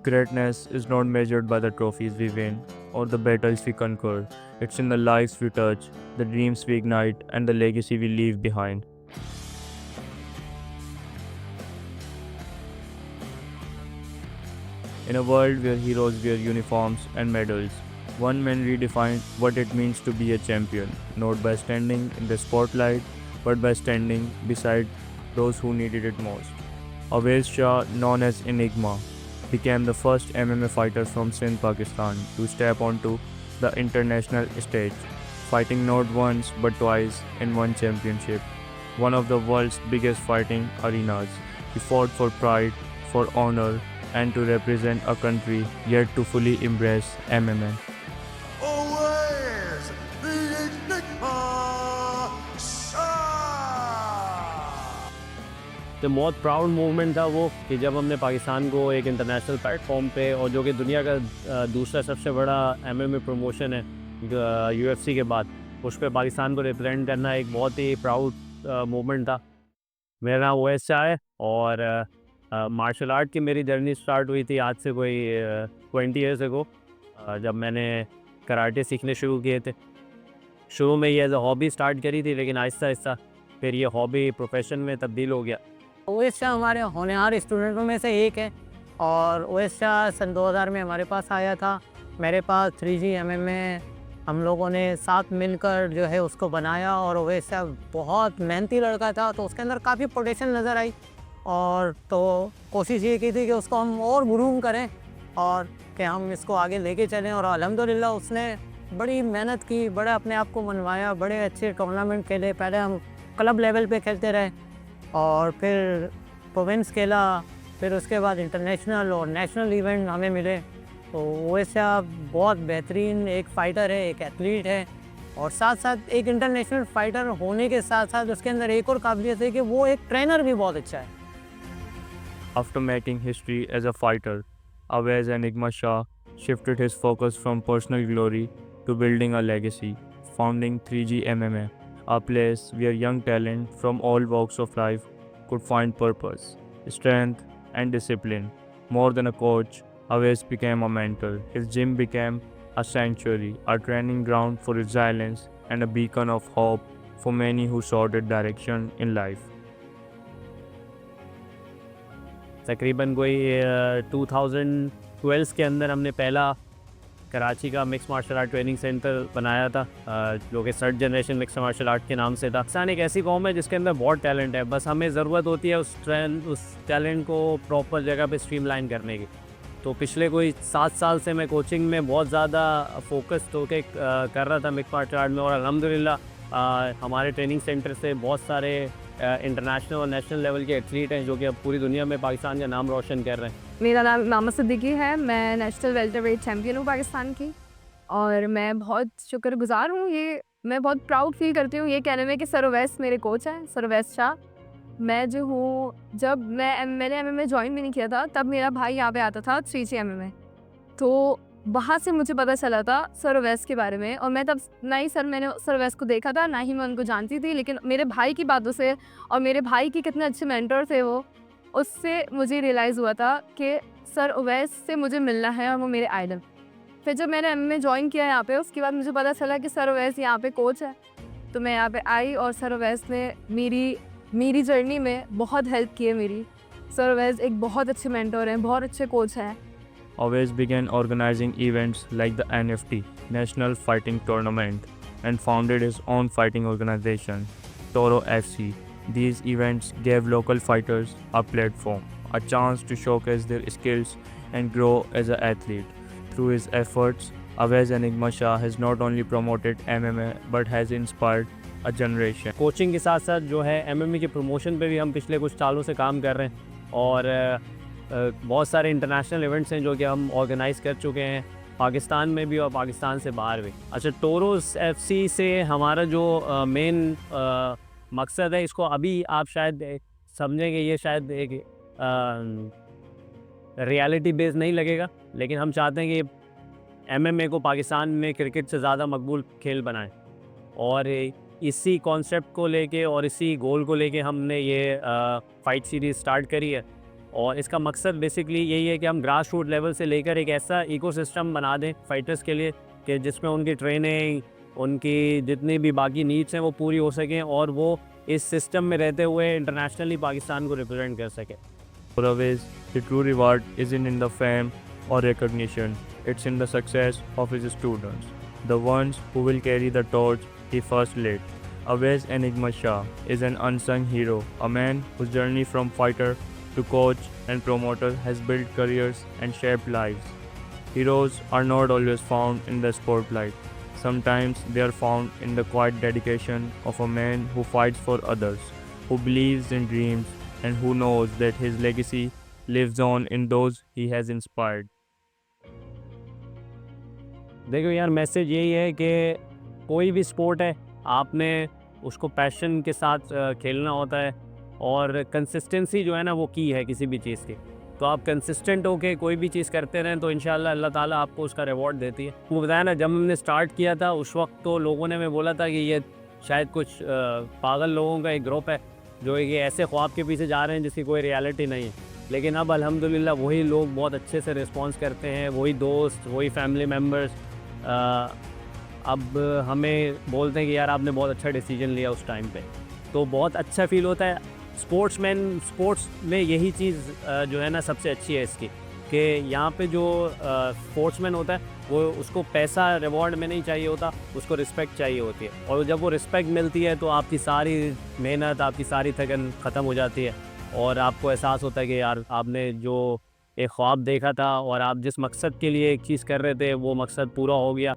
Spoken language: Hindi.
Greatness is not measured by the trophies we win or the battles we conquer. It's in the lives we touch, the dreams we ignite, and the legacy we leave behind. In a world where heroes wear uniforms and medals, one man redefined what it means to be a champion, not by standing in the spotlight, but by standing beside those who needed it most. Awais Shah, known as Enigma, became the first MMA fighter from Sindh, Pakistan to step onto the international stage, fighting not once but twice in one championship, one of the world's biggest fighting arenas. He fought for pride, for honor, and to represent a country yet to fully embrace MMA. Always the Enigma Shah! तो बहुत प्राउड मोमेंट था वो कि जब हमने पाकिस्तान को एक इंटरनेशनल प्लेटफॉर्म पे और जो कि दुनिया का दूसरा सबसे बड़ा एमएमए प्रमोशन है यूएफसी के बाद उस पर पाकिस्तान को रिप्रेजेंट करना एक बहुत ही प्राउड मोमेंट था। मेरा नाम ओएस शाह है और मार्शल आर्ट की मेरी जर्नी स्टार्ट हुई थी आज से कोई 20 ईयर्स अगो जब मैंने कराटे सीखने शुरू किए थे। शुरू में ये एज अ हॉबी स्टार्ट करी थी लेकिन आहिस्ता आहिस्ता फिर ये हॉबी प्रोफेशन में तब्दील हो गया। ओएस शाह हमारे होनहार स्टूडेंटों में से एक है और ओएस शाह सन 2000 में हमारे पास आया था। मेरे पास 3G MMA हम लोगों ने साथ मिलकर जो है उसको बनाया और ओएस शाह बहुत मेहनती लड़का था तो उसके अंदर काफ़ी पोटेंशियल नज़र आई और तो कोशिश ये की थी कि उसको हम और ग्रूम करें और कि हम इसको आगे लेके चलें और अल्हम्दुलिल्लाह उसने बड़ी मेहनत की, बड़ा अपने आप को मनवाया, बड़े अच्छे टूर्नामेंट खेले। पहले हम क्लब लेवल पे खेलते रहे और फिर प्रोविंस खेला, फिर उसके बाद इंटरनेशनल और नेशनल इवेंट हमें मिले। तो ओएस शाह बहुत बेहतरीन एक फ़ाइटर है, एक एथलीट है और साथ साथ एक इंटरनेशनल फ़ाइटर होने के साथ साथ उसके अंदर एक और काबिलियत है कि वो एक ट्रेनर भी बहुत अच्छा है। After making history as a fighter, Awais Enigma Shah shifted his focus from personal glory to building a legacy, founding 3G MMA, a place where young talent from all walks of life could find purpose, strength, and discipline. More than a coach, Awais became a mentor. His gym became a sanctuary, a training ground for resilience, and a beacon of hope for many who sought a direction in life. तकरीबन कोई 2012 के अंदर हमने पहला कराची का mix martial art training centre बनाया था जो कि 3rd generation mix martial art के नाम से था। पाकिस्तान एक ऐसी कौम है जिसके अंदर बहुत टैलेंट है, बस हमें ज़रूरत होती है उस टैलेंट को प्रॉपर जगह पे स्ट्रीमलाइन करने की। तो पिछले कोई 7 साल से मैं कोचिंग में बहुत ज़्यादा फोकस होकर कर रहा था मिक्स मार्शल आर्ट में और अल्हम्दुलिल्लाह हमारे ट्रेनिंग सेंटर से बहुत सारे इंटरनेशनल और नेशनल लेवल के एथलीट हैं जो कि अब पूरी दुनिया में पाकिस्तान का नाम रोशन कर रहे हैं। मेरा नाम नामा सिद्दीकी है। मैं नेशनल वेल्टरवेट चैम्पियन हूँ पाकिस्तान की और मैं बहुत शुक्रगुज़ार हूँ। ये मैं बहुत प्राउड फील करती हूँ ये कहने में कि सर ओवैस मेरे कोच हैं, सर ओवैस शाह। मैं जो हूँ जब मैंने MMA ज्वाइन भी नहीं किया था तब मेरा भाई यहाँ पे आता था 3G MMA, तो वहाँ से मुझे पता चला था सर ओवैस के बारे में और मैं तब ना ही मैंने सर ओवैस को देखा था ना ही मैं उनको जानती थी, लेकिन मेरे भाई की बातों से और मेरे भाई के कितने अच्छे मेंटर थे वो, उससे मुझे रियलाइज़ हुआ था कि सर ओवैस से मुझे मिलना है और वो मेरे आइडल। फिर जब मैंने MMA ज्वाइन किया यहाँ पे उसके बाद मुझे पता चला कि सर ओवैस यहाँ पे कोच है, तो मैं यहाँ पे आई और सर ओवैस ने मेरी जर्नी में बहुत हेल्प की है मेरी। सर ओवैस एक बहुत अच्छे मेंटर हैं, बहुत अच्छे कोच हैं। Awais began organizing events like the NFT National Fighting Tournament and founded his own fighting organization, Toro FC. These events gave local fighters a platform, a chance to showcase their skills and grow as an athlete. Through his efforts, Awais Enigma Shah has not only promoted MMA but has inspired a generation. Coaching के साथ साथ जो है MMA के प्रमोशन पे भी हम पिछले कुछ सालों से काम कर रहे हैं और बहुत सारे इंटरनेशनल इवेंट्स हैं जो कि हम ऑर्गेनाइज़ कर चुके हैं पाकिस्तान में भी और पाकिस्तान से बाहर भी। अच्छा, टोरोस FC से हमारा जो मेन मकसद है, इसको अभी आप शायद समझेंगे, ये शायद एक रियलिटी बेस्ड नहीं लगेगा, लेकिन हम चाहते हैं कि MMA को पाकिस्तान में क्रिकेट से ज़्यादा मकबूल खेल बनाएं और इसी कॉन्सेप्ट को लेके और इसी गोल को लेके हमने ये फ़ाइट सीरीज़ स्टार्ट करी है और इसका मकसद बेसिकली यही है कि हम ग्रास रूट लेवल से लेकर एक ऐसा इकोसिस्टम बना दें फाइटर्स के लिए कि जिसमें उनकी ट्रेनिंग, उनकी जितनी भी बाकी नीड्स हैं वो पूरी हो सकें और वो इस सिस्टम में रहते हुए इंटरनेशनली पाकिस्तान को रिप्रेजेंट कर सकें। Always, the true reward isn't in the fame or recognition, it's in the success of his students, the ones who will carry the torch he first lit. Awais Enigma Shah is an unsung hero, a man whose journey from fighter to coach and promoter has built careers and shaped lives. Heroes are not always found in the spotlight. Sometimes they are found in the quiet dedication of a man who fights for others, who believes in dreams, and who knows that his legacy lives on in those he has inspired. देखो यार, मैसेज यही है कि कोई भी स्पोर्ट है, आपने उसको पैशन के साथ खेलना होता है और कंसिस्टेंसी जो है ना वो की है किसी भी चीज़ की। तो आप कंसिस्टेंट होके कोई भी चीज़ करते रहें तो इंशाल्लाह अल्लाह ताला आपको उसका रिवॉर्ड देती है। वो बताया ना, जब हमने स्टार्ट किया था उस वक्त तो लोगों ने, मैं बोला था कि ये शायद कुछ पागल लोगों का एक ग्रुप है जो ये ऐसे ख्वाब के पीछे जा रहे हैं जिसकी कोई रियलिटी नहीं है। लेकिन अब अल्हम्दुलिल्लाह वही लोग बहुत अच्छे से रिस्पॉन्स करते हैं, वही दोस्त, वही फैमिली मेम्बर्स अब हमें बोलते हैं कि यार आपने बहुत अच्छा डिसीजन लिया उस टाइम पे। तो बहुत अच्छा फील होता है। स्पोर्ट्स में यही चीज़ जो है ना सबसे अच्छी है इसकी, कि यहाँ पे जो स्पोर्ट्समैन होता है वो उसको पैसा रिवॉर्ड में नहीं चाहिए होता, उसको रिस्पेक्ट चाहिए होती है। और जब वो रिस्पेक्ट मिलती है तो आपकी सारी मेहनत, आपकी सारी थकन ख़त्म हो जाती है और आपको एहसास होता है कि यार आपने जो एक ख्वाब देखा था और आप जिस मकसद के लिए एक चीज़ कर रहे थे वो मकसद पूरा हो गया।